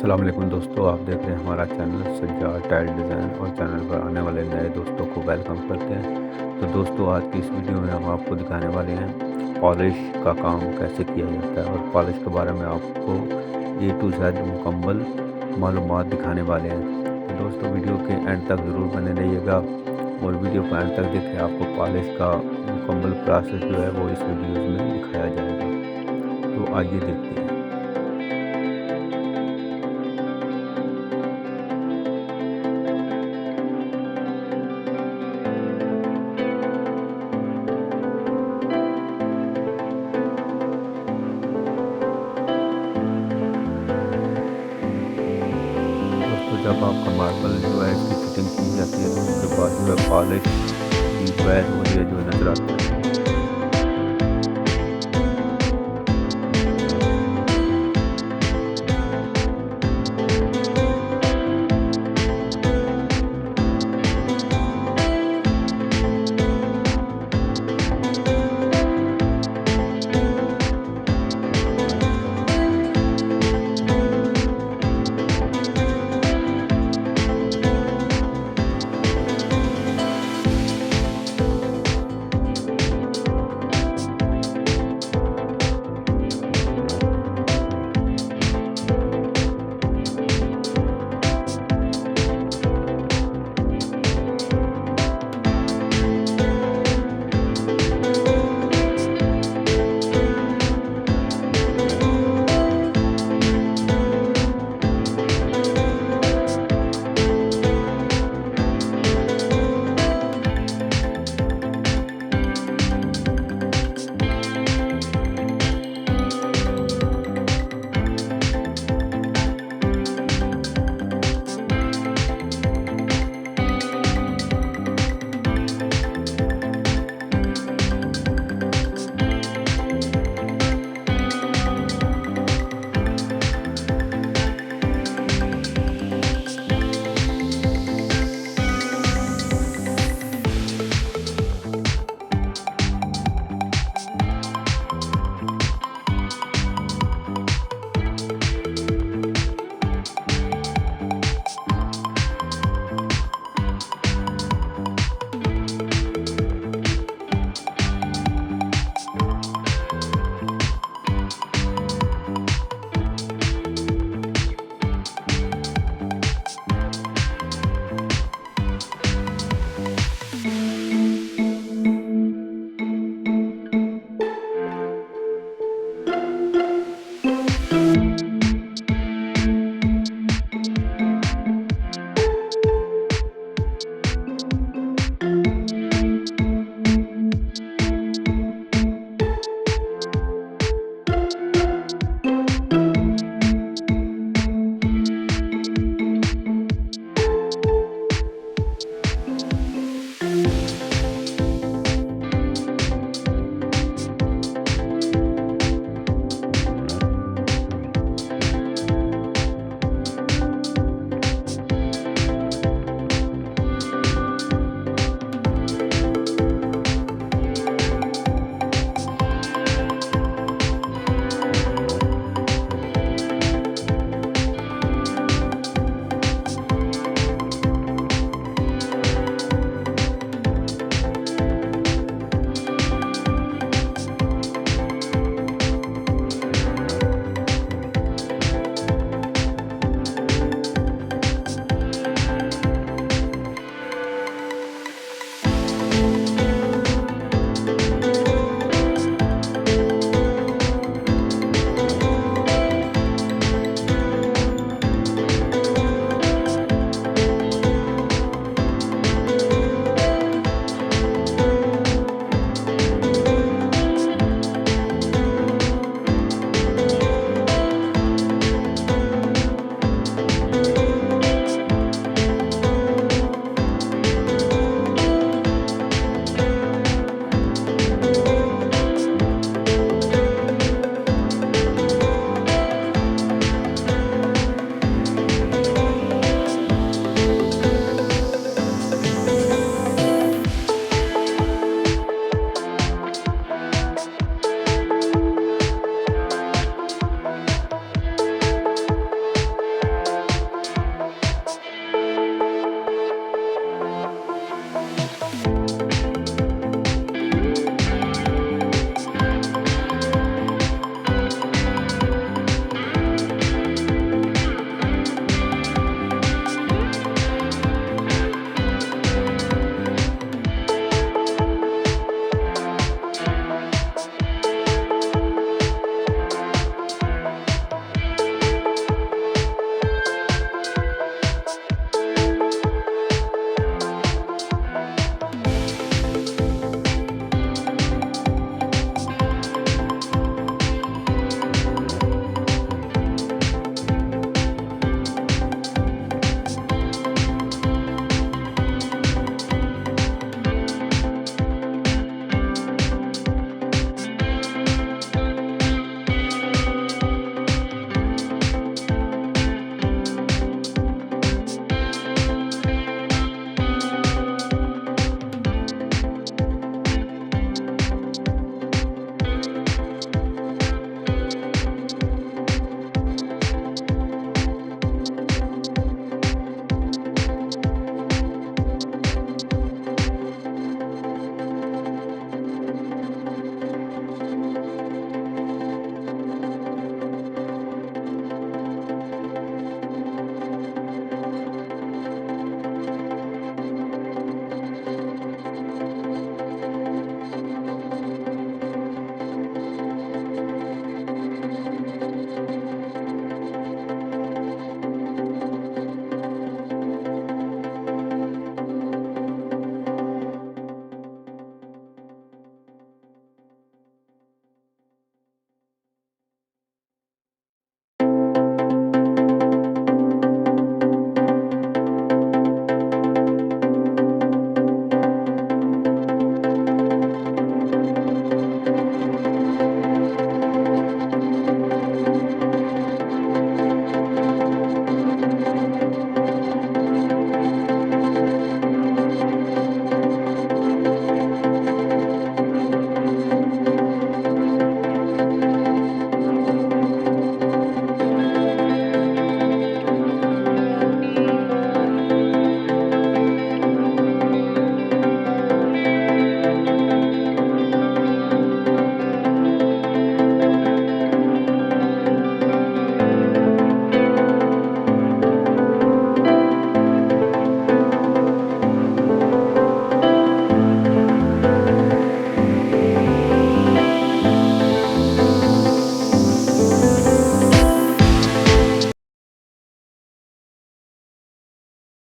अस्सलाम वालेकुम दोस्तों, आप देख रहे हैं हमारा चैनल सज्जाद टाइल डिज़ाइन और चैनल पर आने वाले नए दोस्तों को वेलकम करते हैं। तो दोस्तों, आज की इस वीडियो में हम आपको दिखाने वाले हैं पॉलिश का काम कैसे किया जाता है और पॉलिश के बारे में आपको ए टू जेड मुकम्मल मालूमात दिखाने वाले हैं। तो दोस्तों, वीडियो के एंड तक ज़रूर बने रहिएगा और वीडियो को एंड तक देखें। आपको पॉलिश का मुकम्मल प्रोसेस जो है वो इस वीडियो में दिखाया जाएगा। तो आइए देखते हैं। दोस्तों, जब आपका मार्बल जो है इसकी फिटिंग की जाती है तो उसके बाद जो है पॉलिश की वैर हो रही है जो नज़र आता है।